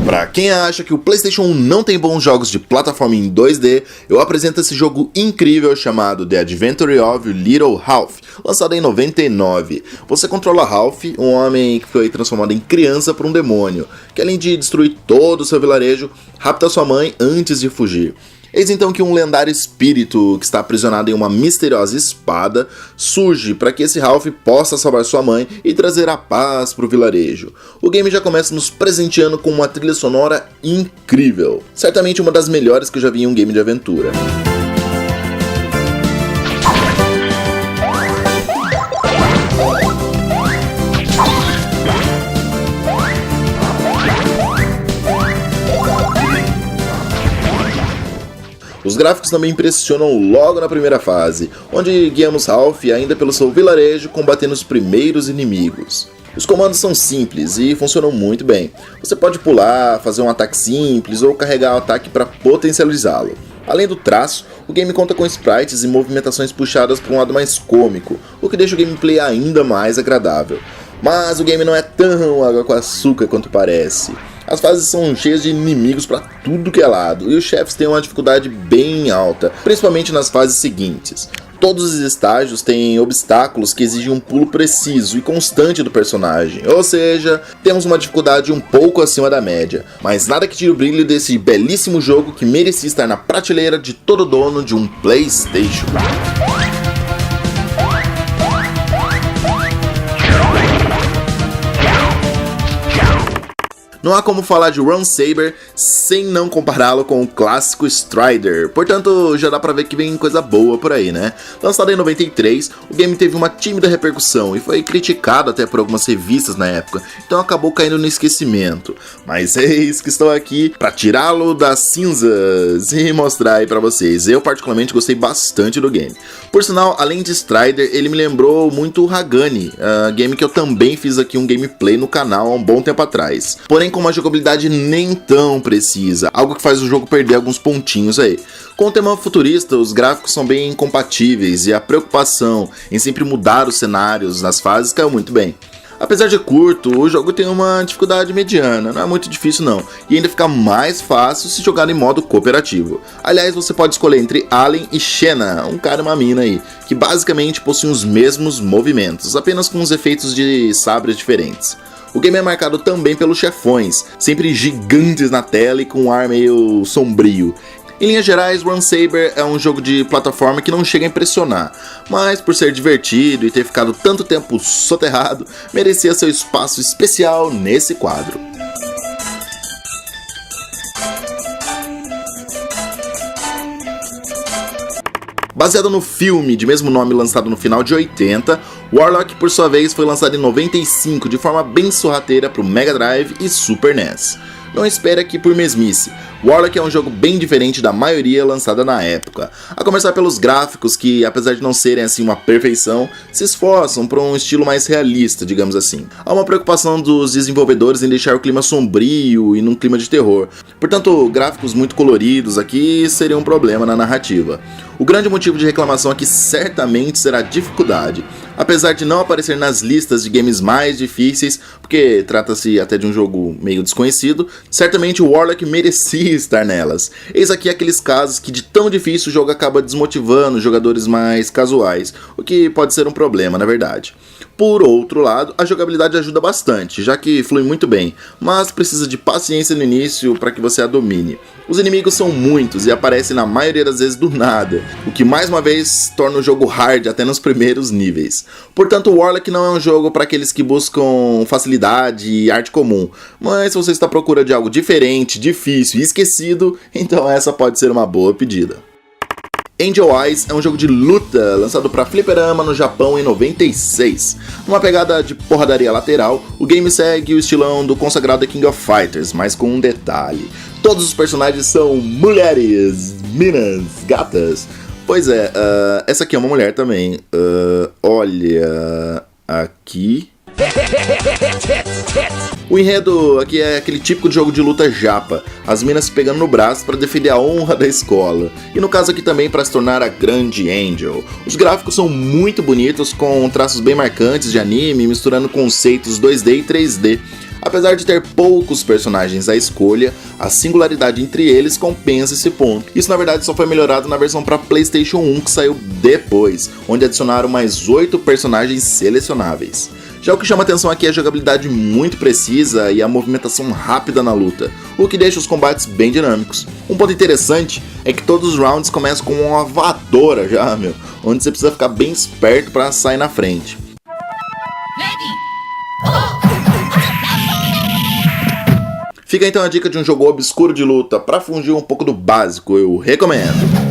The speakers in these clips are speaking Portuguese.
Pra quem acha que o PlayStation 1 não tem bons jogos de plataforma em 2D, eu apresento esse jogo incrível chamado The Adventure of Little Ralph, lançado em 99. Você controla Ralph, um homem que foi transformado em criança por um demônio, que além de destruir todo o seu vilarejo, rapta sua mãe antes de fugir. Eis então que um lendário espírito que está aprisionado em uma misteriosa espada surge para que esse Ralph possa salvar sua mãe e trazer a paz para o vilarejo. O game já começa nos presenteando com uma trilha sonora incrível, certamente uma das melhores que eu já vi em um game de aventura. Os gráficos também impressionam logo na primeira fase, onde guiamos Ralph ainda pelo seu vilarejo combatendo os primeiros inimigos. Os comandos são simples e funcionam muito bem. Você pode pular, fazer um ataque simples ou carregar o ataque para potencializá-lo. Além do traço, o game conta com sprites e movimentações puxadas para um lado mais cômico, o que deixa o gameplay ainda mais agradável. Mas o game não é tão água com açúcar quanto parece. As fases são cheias de inimigos para tudo que é lado, e os chefes têm uma dificuldade bem alta, principalmente nas fases seguintes. Todos os estágios têm obstáculos que exigem um pulo preciso e constante do personagem, ou seja, temos uma dificuldade um pouco acima da média, mas nada que tire o brilho desse belíssimo jogo que merecia estar na prateleira de todo dono de um PlayStation. Não há como falar de Run Saber sem não compará-lo com o clássico Strider, portanto já dá pra ver que vem coisa boa por aí, né? Lançado em 93, o game teve uma tímida repercussão e foi criticado até por algumas revistas na época, então acabou caindo no esquecimento. Mas eis que estou aqui pra tirá-lo das cinzas e mostrar aí pra vocês. Eu particularmente gostei bastante do game. Por sinal, além de Strider, ele me lembrou muito o Hagani, game que eu também fiz aqui um gameplay no canal há um bom tempo atrás. Porém, com uma jogabilidade nem tão precisa, algo que faz o jogo perder alguns pontinhos aí. Com o tema futurista, os gráficos são bem incompatíveis e a preocupação em sempre mudar os cenários nas fases caiu muito bem. Apesar de curto, o jogo tem uma dificuldade mediana, não é muito difícil não, e ainda fica mais fácil se jogar em modo cooperativo. Aliás, você pode escolher entre Allen e Xena, um cara e uma mina aí, que basicamente possuem os mesmos movimentos, apenas com os efeitos de sabres diferentes. O game é marcado também pelos chefões, sempre gigantes na tela e com um ar meio sombrio. Em linhas gerais, Run Saber é um jogo de plataforma que não chega a impressionar, mas por ser divertido e ter ficado tanto tempo soterrado, merecia seu espaço especial nesse quadro. Baseado no filme de mesmo nome lançado no final de 80, Warlock por sua vez foi lançado em 95 de forma bem sorrateira para o Mega Drive e Super NES. Não espere aqui por mesmice, Warlock é um jogo bem diferente da maioria lançada na época, a começar pelos gráficos que, apesar de não serem assim uma perfeição, se esforçam para um estilo mais realista, digamos assim. Há uma preocupação dos desenvolvedores em deixar o clima sombrio e num clima de terror, portanto gráficos muito coloridos aqui seriam um problema na narrativa. O grande motivo de reclamação aqui certamente será a dificuldade. Apesar de não aparecer nas listas de games mais difíceis, porque trata-se até de um jogo meio desconhecido, certamente o Warlock merecia estar nelas. Eis aqui aqueles casos que de tão difícil o jogo acaba desmotivando jogadores mais casuais, o que pode ser um problema na verdade. Por outro lado, a jogabilidade ajuda bastante, já que flui muito bem, mas precisa de paciência no início para que você a domine. Os inimigos são muitos e aparecem na maioria das vezes do nada, o que mais uma vez torna o jogo hard até nos primeiros níveis. Portanto, o Warlock não é um jogo para aqueles que buscam facilidade e arte comum, mas se você está à procura de algo diferente, difícil e esquecido, então essa pode ser uma boa pedida. Angel Eyes é um jogo de luta lançado para Fliperama no Japão em 96. Numa pegada de porradaria lateral, o game segue o estilão do consagrado King of Fighters, mas com um detalhe: todos os personagens são mulheres, minas, gatas. Pois é, essa aqui é uma mulher também. Olha aqui. O enredo aqui é aquele típico de jogo de luta japa, as minas se pegando no braço para defender a honra da escola, e no caso aqui também para se tornar a grande Angel. Os gráficos são muito bonitos, com traços bem marcantes de anime, misturando conceitos 2D e 3D. Apesar de ter poucos personagens à escolha, a singularidade entre eles compensa esse ponto. Isso na verdade só foi melhorado na versão para PlayStation 1 que saiu depois, onde adicionaram mais 8 personagens selecionáveis. Já o que chama atenção aqui é a jogabilidade muito precisa e a movimentação rápida na luta, o que deixa os combates bem dinâmicos. Um ponto interessante é que todos os rounds começam com uma voadora já, onde você precisa ficar bem esperto para sair na frente. Fica então a dica de um jogo obscuro de luta, para fugir um pouco do básico, eu recomendo.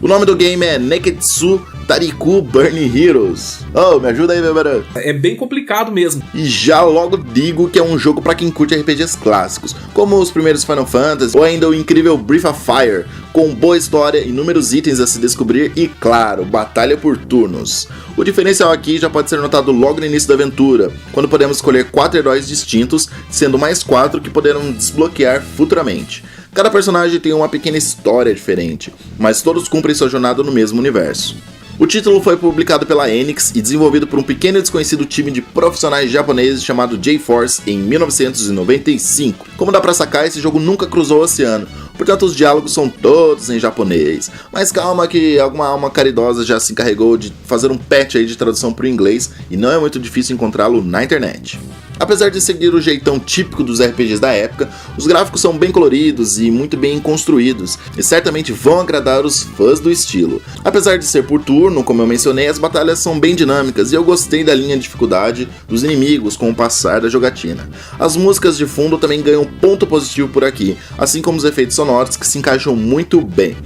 O nome do game é Neketsu Tariku Burn Heroes. Oh, me ajuda aí, meu barão. É bem complicado mesmo. E já logo digo que é um jogo para quem curte RPGs clássicos, como os primeiros Final Fantasy ou ainda o incrível Breath of Fire, com boa história, inúmeros itens a se descobrir e, claro, batalha por turnos. O diferencial aqui já pode ser notado logo no início da aventura, quando podemos escolher 4 heróis distintos, sendo mais 4 que poderão desbloquear futuramente. Cada personagem tem uma pequena história diferente, mas todos cumprem sua jornada no mesmo universo. O título foi publicado pela Enix e desenvolvido por um pequeno e desconhecido time de profissionais japoneses chamado J-Force em 1995. Como dá pra sacar, esse jogo nunca cruzou o oceano, portanto os diálogos são todos em japonês. Mas calma que alguma alma caridosa já se encarregou de fazer um patch aí de tradução para o inglês e não é muito difícil encontrá-lo na internet. Apesar de seguir o jeitão típico dos RPGs da época, os gráficos são bem coloridos e muito bem construídos, e certamente vão agradar os fãs do estilo. Apesar de ser por turno, como eu mencionei, as batalhas são bem dinâmicas e eu gostei da linha de dificuldade dos inimigos com o passar da jogatina. As músicas de fundo também ganham ponto positivo por aqui, assim como os efeitos sonoros que se encaixam muito bem.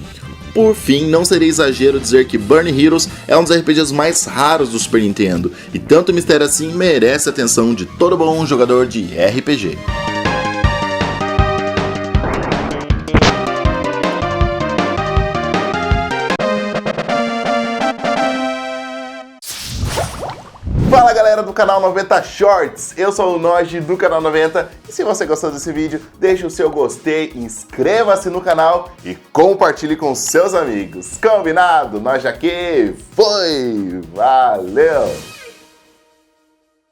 Por fim, não seria exagero dizer que Burn Heroes é um dos RPGs mais raros do Super Nintendo, e tanto mistério assim merece a atenção de todo bom jogador de RPG. Fala galera do canal 90 Shorts, eu sou o Noji do canal 90 e se você gostou desse vídeo, deixe o seu gostei, inscreva-se no canal e compartilhe com seus amigos. Combinado? Nós aqui, foi! Valeu!